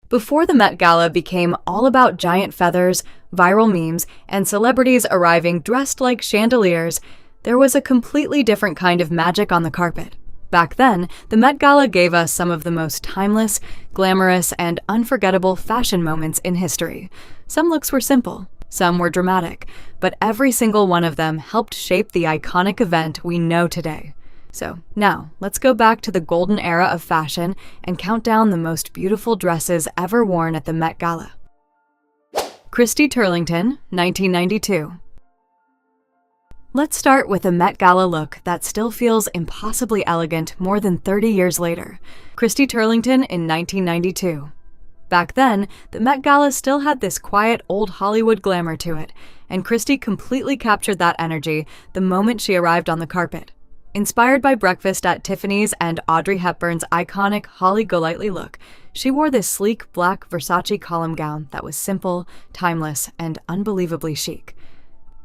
Before the Met Gala became all about giant feathers, viral memes, and celebrities arriving dressed like chandeliers, there was a completely different kind of magic on the carpet. Back then, the Met Gala gave us some of the most timeless, glamorous, and unforgettable fashion moments in history. Some looks were simple, some were dramatic, but every single one of them helped shape the iconic event we know today. So now, let's go back to the golden era of fashion and count down the most beautiful dresses ever worn at the Met Gala. Christy Turlington, 1992. Let's start with a Met Gala look that still feels impossibly elegant more than 30 years later. Christy Turlington in 1992. Back then, the Met Gala still had this quiet old Hollywood glamour to it, and Christy completely captured that energy the moment she arrived on the carpet. Inspired by Breakfast at Tiffany's and Audrey Hepburn's iconic Holly Golightly look, she wore this sleek black Versace column gown that was simple, timeless, and unbelievably chic.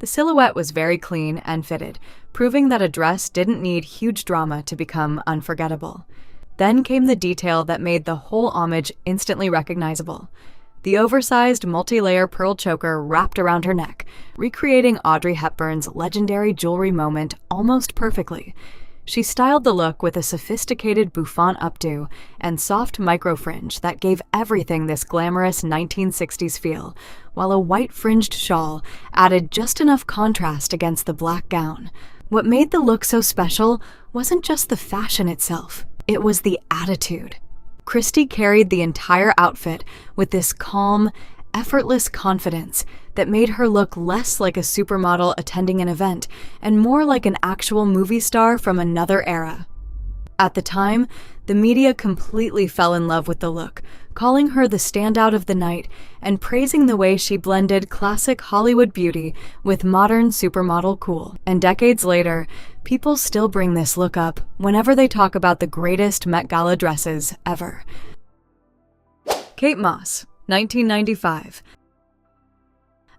The silhouette was very clean and fitted, proving that a dress didn't need huge drama to become unforgettable. Then came the detail that made the whole homage instantly recognizable. The oversized multi-layer pearl choker wrapped around her neck, recreating Audrey Hepburn's legendary jewelry moment almost perfectly. She styled the look with a sophisticated bouffant updo and soft micro-fringe that gave everything this glamorous 1960s feel, while a white-fringed shawl added just enough contrast against the black gown. What made the look so special wasn't just the fashion itself, it was the attitude. Christy carried the entire outfit with this calm, effortless confidence that made her look less like a supermodel attending an event and more like an actual movie star from another era. At the time, the media completely fell in love with the look, calling her the standout of the night and praising the way she blended classic Hollywood beauty with modern supermodel cool. And decades later, people still bring this look up whenever they talk about the greatest Met Gala dresses ever. Kate Moss, 1995.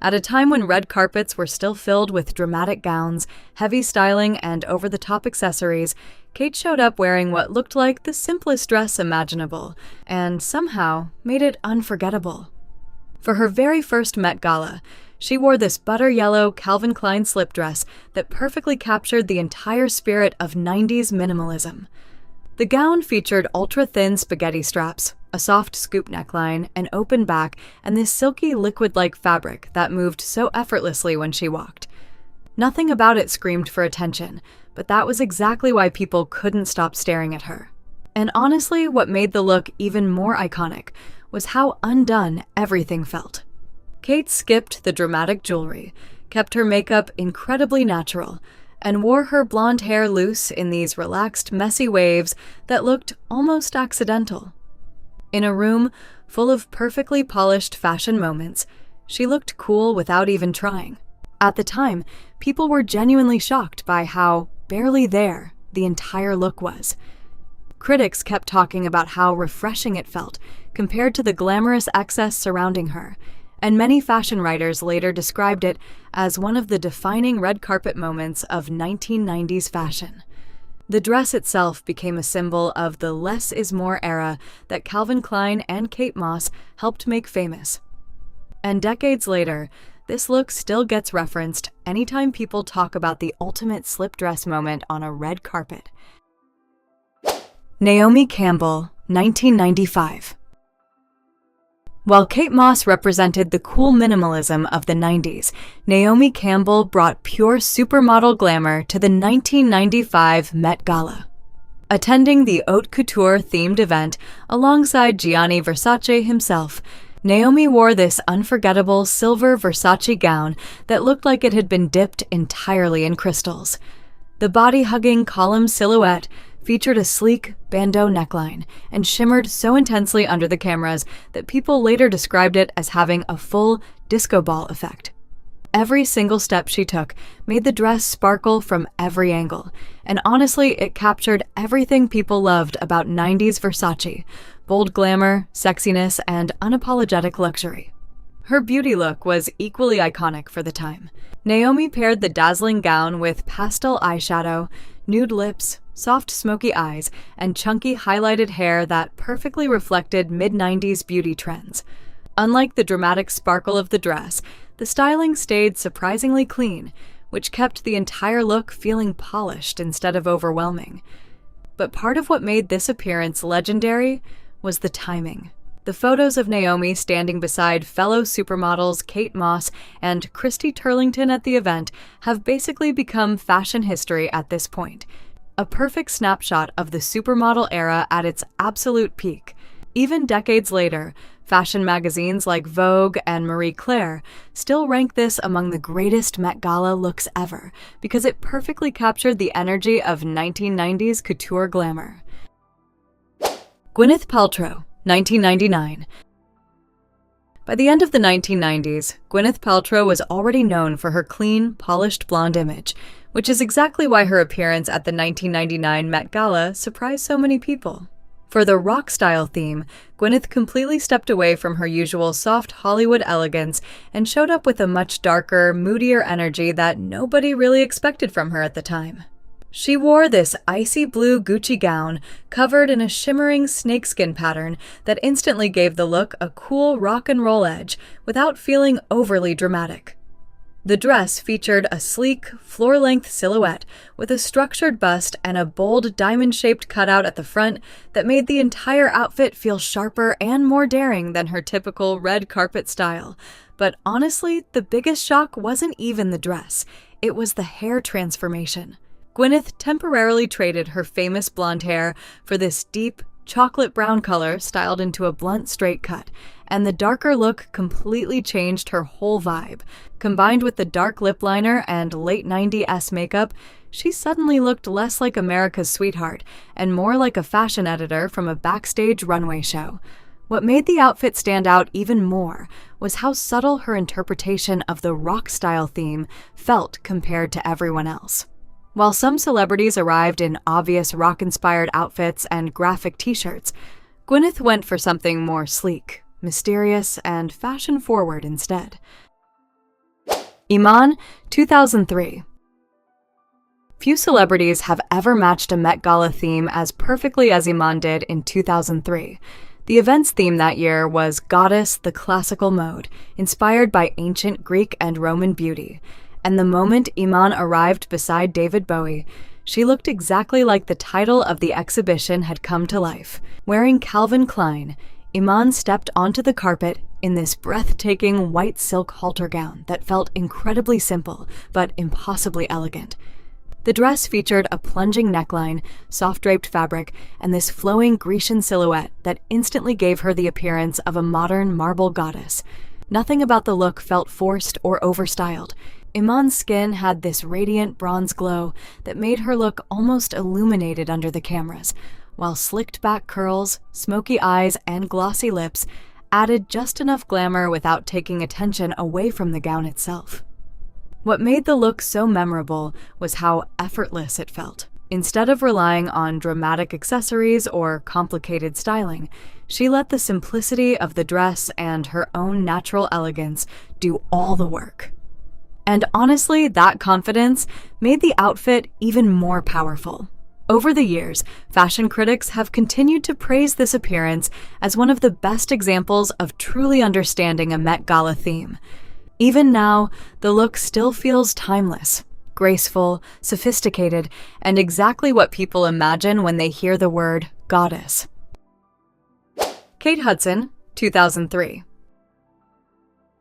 At a time when red carpets were still filled with dramatic gowns, heavy styling, and over-the-top accessories, Kate showed up wearing what looked like the simplest dress imaginable, and somehow made it unforgettable. For her very first Met Gala, she wore this butter yellow Calvin Klein slip dress that perfectly captured the entire spirit of 90s minimalism. The gown featured ultra-thin spaghetti straps, a soft scoop neckline, an open back, and this silky liquid-like fabric that moved so effortlessly when she walked. Nothing about it screamed for attention, but that was exactly why people couldn't stop staring at her. And honestly, what made the look even more iconic was how undone everything felt. Kate skipped the dramatic jewelry, kept her makeup incredibly natural, and wore her blonde hair loose in these relaxed, messy waves that looked almost accidental. In a room full of perfectly polished fashion moments, she looked cool without even trying. At the time, people were genuinely shocked by how barely there the entire look was. Critics kept talking about how refreshing it felt compared to the glamorous excess surrounding her, and many fashion writers later described it as one of the defining red carpet moments of 1990s fashion. The dress itself became a symbol of the less is more era that Calvin Klein and Kate Moss helped make famous. And decades later, this look still gets referenced anytime people talk about the ultimate slip dress moment on a red carpet. Naomi Campbell, 1995. While Kate Moss represented the cool minimalism of the 90s, Naomi Campbell brought pure supermodel glamour to the 1995 Met Gala. Attending the haute couture-themed event alongside Gianni Versace himself, Naomi wore this unforgettable silver Versace gown that looked like it had been dipped entirely in crystals. The body-hugging column silhouette featured a sleek bandeau neckline and shimmered so intensely under the cameras that people later described it as having a full disco ball effect. Every single step she took made the dress sparkle from every angle, and honestly, it captured everything people loved about 90s Versace: bold glamour, sexiness, and unapologetic luxury. Her beauty look was equally iconic for the time. Naomi paired the dazzling gown with pastel eyeshadow, nude lips, soft smoky eyes, and chunky highlighted hair that perfectly reflected mid-90s beauty trends. Unlike the dramatic sparkle of the dress, the styling stayed surprisingly clean, which kept the entire look feeling polished instead of overwhelming. But part of what made this appearance legendary was the timing. The photos of Naomi standing beside fellow supermodels Kate Moss and Christy Turlington at the event have basically become fashion history at this point. A perfect snapshot of the supermodel era at its absolute peak. Even decades later, fashion magazines like Vogue and Marie Claire still rank this among the greatest Met Gala looks ever because it perfectly captured the energy of 1990s couture glamour. Gwyneth Paltrow, 1999. By the end of the 1990s, Gwyneth Paltrow was already known for her clean, polished blonde image, which is exactly why her appearance at the 1999 Met Gala surprised so many people. For the rock-style theme, Gwyneth completely stepped away from her usual soft Hollywood elegance and showed up with a much darker, moodier energy that nobody really expected from her at the time. She wore this icy blue Gucci gown covered in a shimmering snakeskin pattern that instantly gave the look a cool rock and roll edge without feeling overly dramatic. The dress featured a sleek, floor-length silhouette with a structured bust and a bold diamond-shaped cutout at the front that made the entire outfit feel sharper and more daring than her typical red carpet style. But honestly, the biggest shock wasn't even the dress. It was the hair transformation. Gwyneth temporarily traded her famous blonde hair for this deep, chocolate brown color styled into a blunt straight cut, and the darker look completely changed her whole vibe. Combined with the dark lip liner and late 90s makeup, she suddenly looked less like America's sweetheart and more like a fashion editor from a backstage runway show. What made the outfit stand out even more was how subtle her interpretation of the rock-style theme felt compared to everyone else. While some celebrities arrived in obvious rock-inspired outfits and graphic t-shirts, Gwyneth went for something more sleek, mysterious, and fashion-forward instead. Iman, 2003. Few celebrities have ever matched a Met Gala theme as perfectly as Iman did in 2003. The event's theme that year was Goddess, the classical mode, inspired by ancient Greek and Roman beauty. And the moment Iman arrived beside David Bowie, she looked exactly like the title of the exhibition had come to life. Wearing Calvin Klein, Iman stepped onto the carpet in this breathtaking white silk halter gown that felt incredibly simple but impossibly elegant. The dress featured a plunging neckline, soft-draped fabric, and this flowing Grecian silhouette that instantly gave her the appearance of a modern marble goddess. Nothing about the look felt forced or overstyled. Iman's skin had this radiant bronze glow that made her look almost illuminated under the cameras, while slicked back curls, smoky eyes, and glossy lips added just enough glamour without taking attention away from the gown itself. What made the look so memorable was how effortless it felt. Instead of relying on dramatic accessories or complicated styling, she let the simplicity of the dress and her own natural elegance do all the work. And honestly, that confidence made the outfit even more powerful. Over the years, fashion critics have continued to praise this appearance as one of the best examples of truly understanding a Met Gala theme. Even now, the look still feels timeless, graceful, sophisticated, and exactly what people imagine when they hear the word goddess. Kate Hudson, 2003.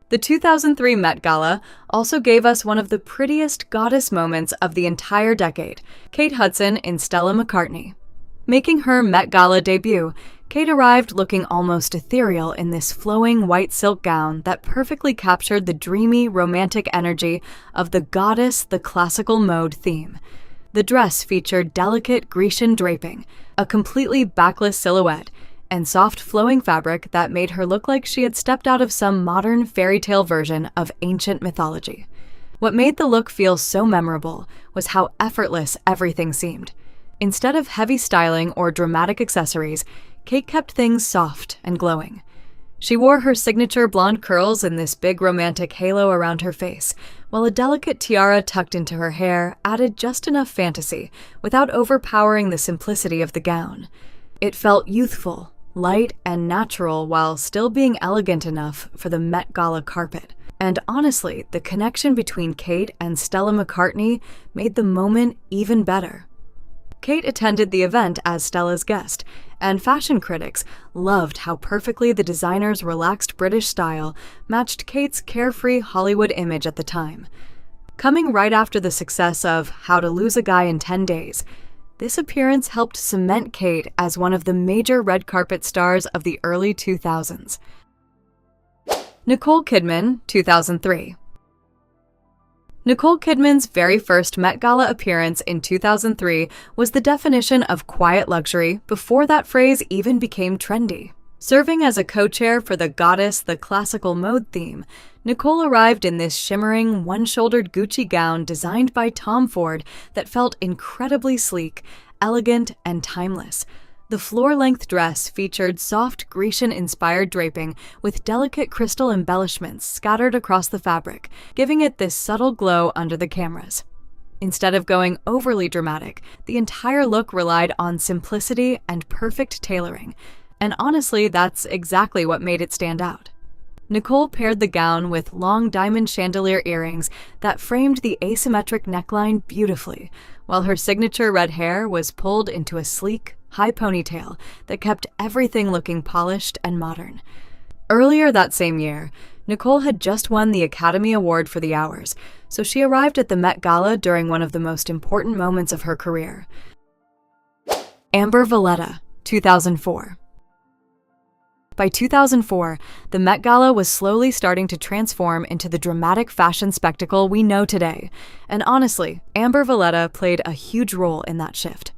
The 2003 Met Gala also gave us one of the prettiest goddess moments of the entire decade, Kate Hudson in Stella McCartney. Making her Met Gala debut, Kate arrived looking almost ethereal in this flowing white silk gown that perfectly captured the dreamy, romantic energy of the Goddess, the classical mode theme. The dress featured delicate Grecian draping, a completely backless silhouette, and soft flowing fabric that made her look like she had stepped out of some modern fairy tale version of ancient mythology. What made the look feel so memorable was how effortless everything seemed. Instead of heavy styling or dramatic accessories, Kate kept things soft and glowing. She wore her signature blonde curls in this big romantic halo around her face, while a delicate tiara tucked into her hair added just enough fantasy without overpowering the simplicity of the gown. It felt youthful, light, and natural while still being elegant enough for the Met Gala carpet. And honestly, the connection between Kate and Stella McCartney made the moment even better. Kate attended the event as Stella's guest, and fashion critics loved how perfectly the designer's relaxed British style matched Kate's carefree Hollywood image at the time. Coming right after the success of How to Lose a Guy in 10 Days, this appearance helped cement Kate as one of the major red carpet stars of the early 2000s. Nicole Kidman, 2003. Nicole Kidman's very first Met Gala appearance in 2003 was the definition of quiet luxury before that phrase even became trendy. Serving as a co-chair for the Goddess the Classical Mode theme, Nicole arrived in this shimmering, one-shouldered Gucci gown designed by Tom Ford that felt incredibly sleek, elegant, and timeless. The floor-length dress featured soft Grecian-inspired draping with delicate crystal embellishments scattered across the fabric, giving it this subtle glow under the cameras. Instead of going overly dramatic, the entire look relied on simplicity and perfect tailoring, and honestly, that's exactly what made it stand out. Nicole paired the gown with long diamond chandelier earrings that framed the asymmetric neckline beautifully, while her signature red hair was pulled into a sleek, high ponytail that kept everything looking polished and modern. Earlier that same year, Nicole had just won the Academy Award for The Hours, so she arrived at the Met Gala during one of the most important moments of her career. Valletta, 2004. By 2004, the Met Gala was slowly starting to transform into the dramatic fashion spectacle we know today, and honestly, Valletta played a huge role in that shift.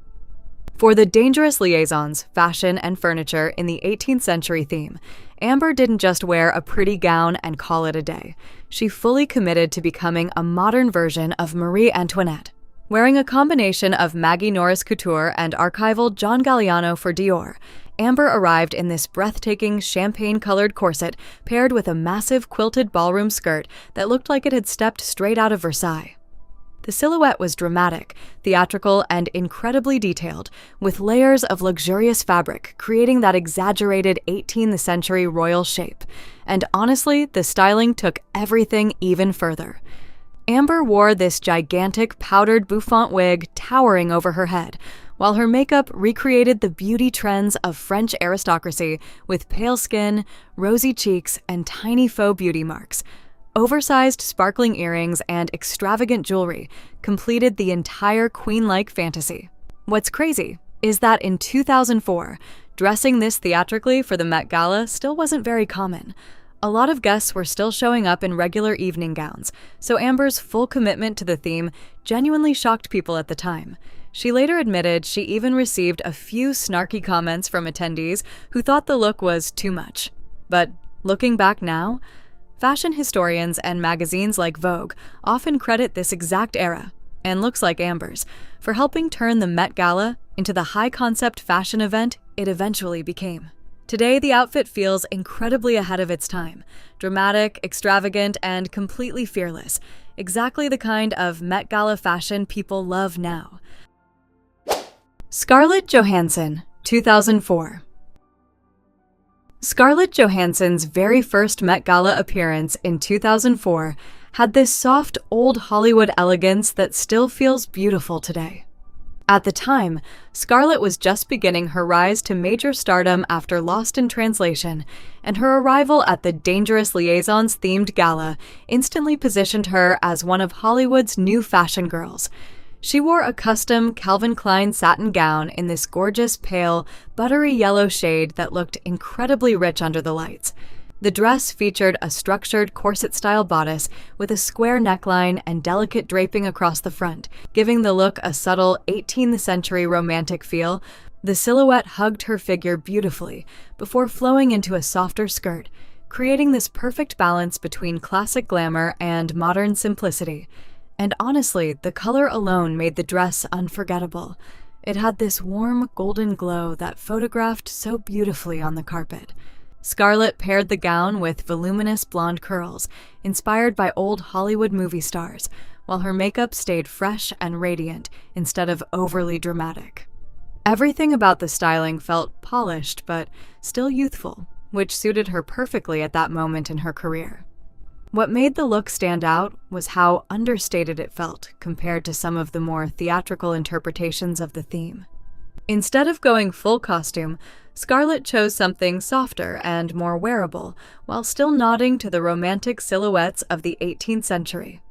For the dangerous liaisons, fashion, and furniture in the 18th century theme, Amber didn't just wear a pretty gown and call it a day. She fully committed to becoming a modern version of Marie Antoinette. Wearing a combination of Maggie Norris couture and archival John Galliano for Dior, Amber arrived in this breathtaking champagne-colored corset paired with a massive quilted ballroom skirt that looked like it had stepped straight out of Versailles. The silhouette was dramatic, theatrical, and incredibly detailed, with layers of luxurious fabric creating that exaggerated 18th century royal shape. And honestly, the styling took everything even further. Amber wore this gigantic powdered bouffant wig towering over her head, while her makeup recreated the beauty trends of French aristocracy with pale skin, rosy cheeks, and tiny faux beauty marks. Oversized sparkling earrings and extravagant jewelry completed the entire queen-like fantasy. What's crazy is that in 2004, dressing this theatrically for the Met Gala still wasn't very common. A lot of guests were still showing up in regular evening gowns, so Amber's full commitment to the theme genuinely shocked people at the time. She later admitted she even received a few snarky comments from attendees who thought the look was too much. But looking back now, fashion historians and magazines like Vogue often credit this exact era, and looks like Amber's, for helping turn the Met Gala into the high-concept fashion event it eventually became. Today, the outfit feels incredibly ahead of its time, dramatic, extravagant, and completely fearless, exactly the kind of Met Gala fashion people love now. Scarlett Johansson, 2004. Scarlett Johansson's very first Met Gala appearance in 2004 had this soft, old Hollywood elegance that still feels beautiful today. At the time, Scarlett was just beginning her rise to major stardom after Lost in Translation, and her arrival at the Dangerous Liaisons-themed gala instantly positioned her as one of Hollywood's new fashion girls. She wore a custom Calvin Klein satin gown in this gorgeous, pale, buttery yellow shade that looked incredibly rich under the lights. The dress featured a structured corset-style bodice with a square neckline and delicate draping across the front, giving the look a subtle 18th century romantic feel. The silhouette hugged her figure beautifully before flowing into a softer skirt, creating this perfect balance between classic glamour and modern simplicity. And honestly, the color alone made the dress unforgettable. It had this warm, golden glow that photographed so beautifully on the carpet. Scarlett paired the gown with voluminous blonde curls, inspired by old Hollywood movie stars, while her makeup stayed fresh and radiant instead of overly dramatic. Everything about the styling felt polished but still youthful, which suited her perfectly at that moment in her career. What made the look stand out was how understated it felt compared to some of the more theatrical interpretations of the theme. Instead of going full costume, Scarlett chose something softer and more wearable, while still nodding to the romantic silhouettes of the 18th century.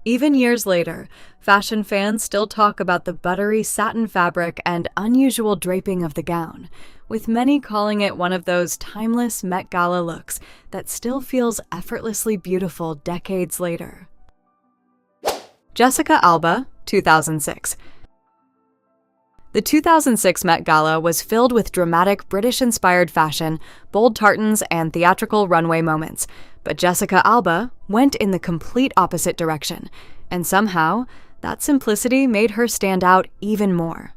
Even years later, fashion fans still talk about the buttery satin fabric and unusual draping of the gown, with many calling it one of those timeless Met Gala looks that still feels effortlessly beautiful decades later. Jessica Alba, 2006. The 2006 Met Gala was filled with dramatic British-inspired fashion, bold tartans, and theatrical runway moments, but Jessica Alba went in the complete opposite direction, and somehow, that simplicity made her stand out even more.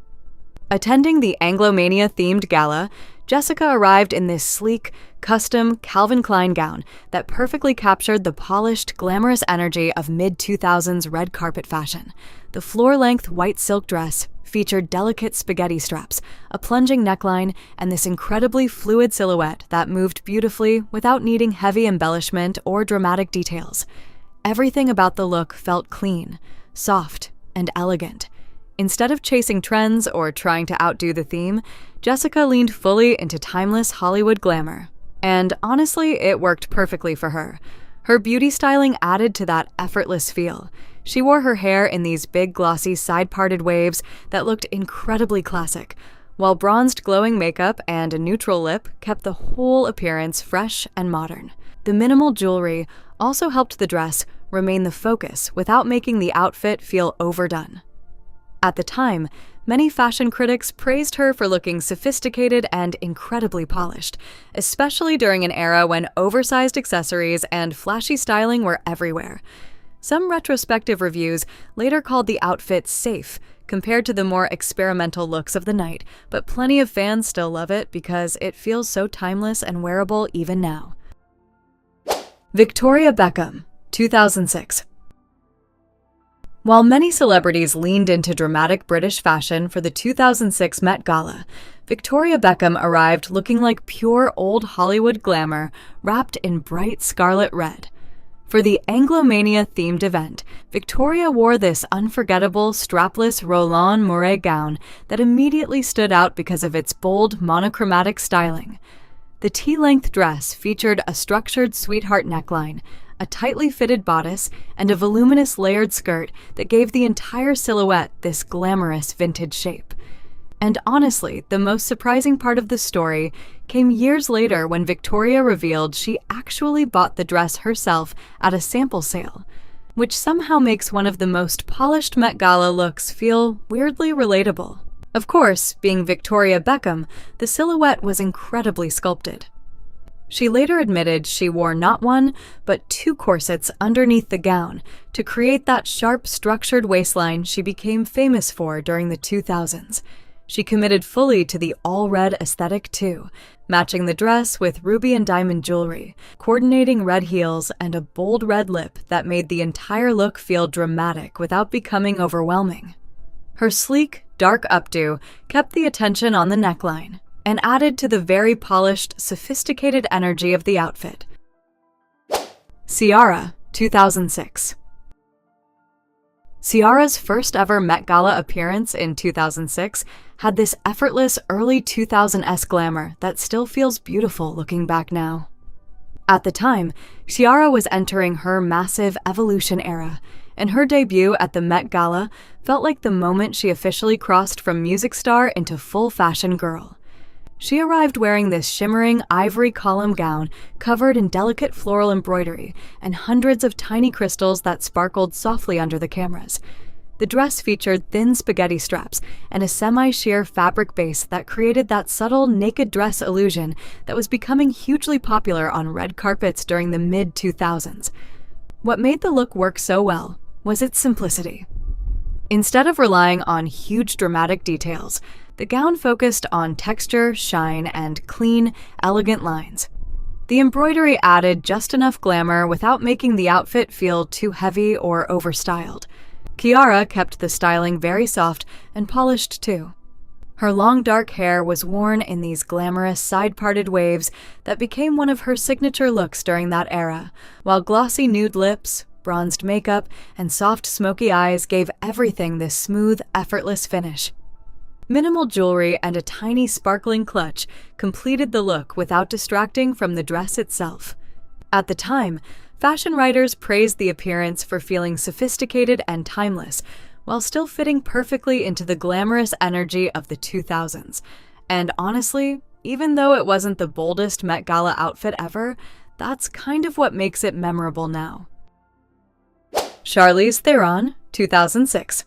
Attending the Anglomania-themed gala, Jessica arrived in this sleek, custom Calvin Klein gown that perfectly captured the polished, glamorous energy of mid-2000s red carpet fashion. The floor-length white silk dress featured delicate spaghetti straps, a plunging neckline, and this incredibly fluid silhouette that moved beautifully without needing heavy embellishment or dramatic details. Everything about the look felt clean, soft, and elegant. Instead of chasing trends or trying to outdo the theme, Jessica leaned fully into timeless Hollywood glamour. And honestly, it worked perfectly for her. Her beauty styling added to that effortless feel. She wore her hair in these big glossy side-parted waves that looked incredibly classic, while bronzed glowing makeup and a neutral lip kept the whole appearance fresh and modern. The minimal jewelry also helped the dress remain the focus without making the outfit feel overdone. At the time, many fashion critics praised her for looking sophisticated and incredibly polished, especially during an era when oversized accessories and flashy styling were everywhere. Some retrospective reviews later called the outfit safe compared to the more experimental looks of the night, but plenty of fans still love it because it feels so timeless and wearable even now. Victoria Beckham, 2006. While many celebrities leaned into dramatic British fashion for the 2006 Met Gala, Victoria Beckham arrived looking like pure old Hollywood glamour wrapped in bright scarlet red. For the Anglomania-themed event, Victoria wore this unforgettable strapless Roland Mouret gown that immediately stood out because of its bold, monochromatic styling. The tea-length dress featured a structured sweetheart neckline, a tightly fitted bodice, and a voluminous layered skirt that gave the entire silhouette this glamorous vintage shape. And honestly, the most surprising part of the story came years later when Victoria revealed she actually bought the dress herself at a sample sale, which somehow makes one of the most polished Met Gala looks feel weirdly relatable. Of course, being Victoria Beckham, the silhouette was incredibly sculpted. She later admitted she wore not one, but two corsets underneath the gown to create that sharp, structured waistline she became famous for during the 2000s. She committed fully to the all-red aesthetic too, matching the dress with ruby and diamond jewelry, coordinating red heels, and a bold red lip that made the entire look feel dramatic without becoming overwhelming. Her sleek, dark updo kept the attention on the neckline and added to the very polished, sophisticated energy of the outfit. Ciara, 2006. Ciara's first ever Met Gala appearance in 2006 had this effortless early 2000s glamour that still feels beautiful looking back now. At the time, Ciara was entering her massive evolution era, and her debut at the Met Gala felt like the moment she officially crossed from music star into full fashion girl. She arrived wearing this shimmering ivory column gown covered in delicate floral embroidery and hundreds of tiny crystals that sparkled softly under the cameras. The dress featured thin spaghetti straps and a semi-sheer fabric base that created that subtle naked dress illusion that was becoming hugely popular on red carpets during the mid-2000s. What made the look work so well was its simplicity. Instead of relying on huge dramatic details, the gown focused on texture, shine, and clean, elegant lines. The embroidery added just enough glamour without making the outfit feel too heavy or overstyled. Ciara kept the styling very soft and polished too. Her long dark hair was worn in these glamorous side-parted waves that became one of her signature looks during that era, while glossy nude lips, bronzed makeup, and soft smoky eyes gave everything this smooth, effortless finish. Minimal jewelry and a tiny sparkling clutch completed the look without distracting from the dress itself. At the time, fashion writers praised the appearance for feeling sophisticated and timeless, while still fitting perfectly into the glamorous energy of the 2000s. And honestly, even though it wasn't the boldest Met Gala outfit ever, that's kind of what makes it memorable now. Charlize Theron, 2006.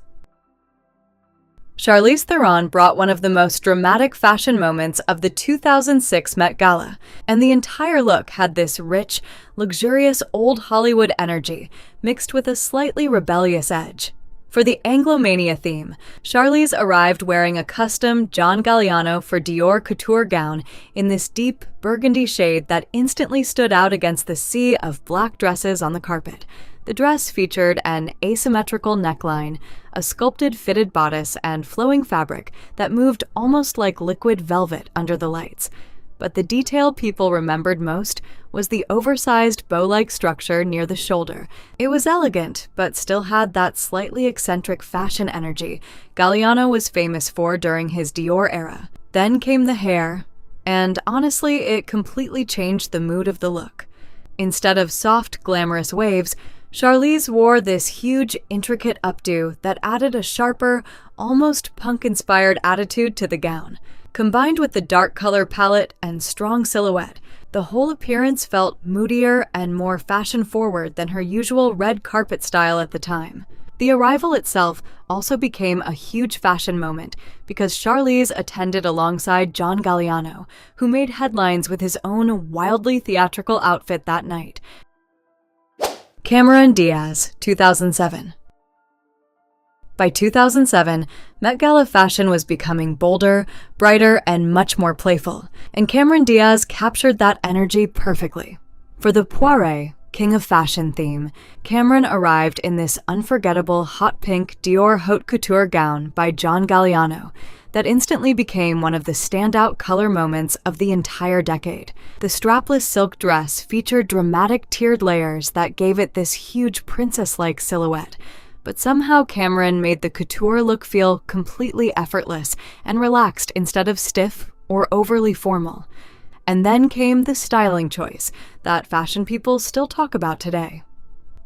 Charlize Theron brought one of the most dramatic fashion moments of the 2006 Met Gala, and the entire look had this rich, luxurious old Hollywood energy mixed with a slightly rebellious edge. For the Anglomania theme, Charlize arrived wearing a custom John Galliano for Dior couture gown in this deep burgundy shade that instantly stood out against the sea of black dresses on the carpet. The dress featured an asymmetrical neckline, a sculpted fitted bodice, and flowing fabric that moved almost like liquid velvet under the lights. But the detail people remembered most was the oversized bow-like structure near the shoulder. It was elegant, but still had that slightly eccentric fashion energy Galliano was famous for during his Dior era. Then came the hair, and honestly, it completely changed the mood of the look. Instead of soft, glamorous waves, Charlize wore this huge, intricate updo that added a sharper, almost punk-inspired attitude to the gown. Combined with the dark color palette and strong silhouette, the whole appearance felt moodier and more fashion-forward than her usual red carpet style at the time. The arrival itself also became a huge fashion moment because Charlize attended alongside John Galliano, who made headlines with his own wildly theatrical outfit that night. Cameron Diaz, 2007. By 2007, Met Gala fashion was becoming bolder, brighter, and much more playful, and Cameron Diaz captured that energy perfectly. For the Poiré, King of Fashion theme, Cameron arrived in this unforgettable hot pink Dior haute couture gown by John Galliano that instantly became one of the standout color moments of the entire decade. The strapless silk dress featured dramatic tiered layers that gave it this huge princess-like silhouette, but somehow Cameron made the couture look feel completely effortless and relaxed instead of stiff or overly formal. And then came the styling choice that fashion people still talk about today.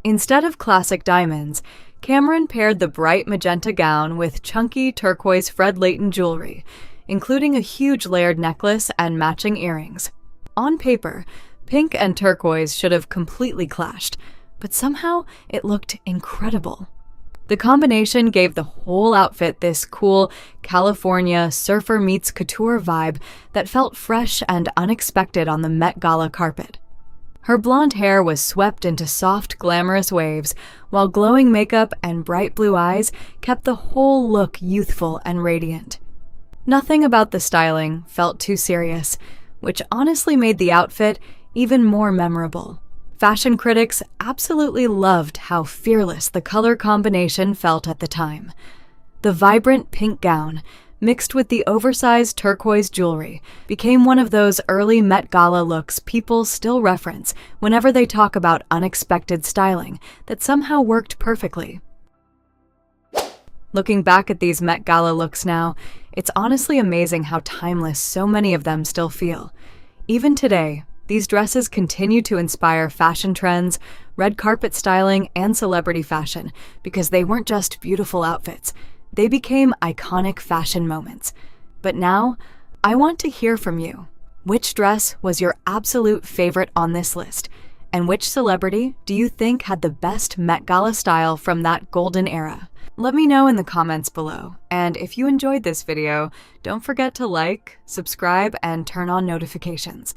Instead of classic diamonds, Cameron paired the bright magenta gown with chunky turquoise Fred Leighton jewelry, including a huge layered necklace and matching earrings. On paper, pink and turquoise should have completely clashed, but somehow it looked incredible. The combination gave the whole outfit this cool California surfer meets couture vibe that felt fresh and unexpected on the Met Gala carpet. Her blonde hair was swept into soft, glamorous waves, while glowing makeup and bright blue eyes kept the whole look youthful and radiant. Nothing about the styling felt too serious, which honestly made the outfit even more memorable. Fashion critics absolutely loved how fearless the color combination felt at the time. The vibrant pink gown, mixed with the oversized turquoise jewelry, became one of those early Met Gala looks people still reference whenever they talk about unexpected styling that somehow worked perfectly. Looking back at these Met Gala looks now, it's honestly amazing how timeless so many of them still feel. Even today, these dresses continue to inspire fashion trends, red carpet styling, and celebrity fashion because they weren't just beautiful outfits. They became iconic fashion moments. But now, I want to hear from you. Which dress was your absolute favorite on this list? And which celebrity do you think had the best Met Gala style from that golden era? Let me know in the comments below. And if you enjoyed this video, don't forget to like, subscribe, and turn on notifications.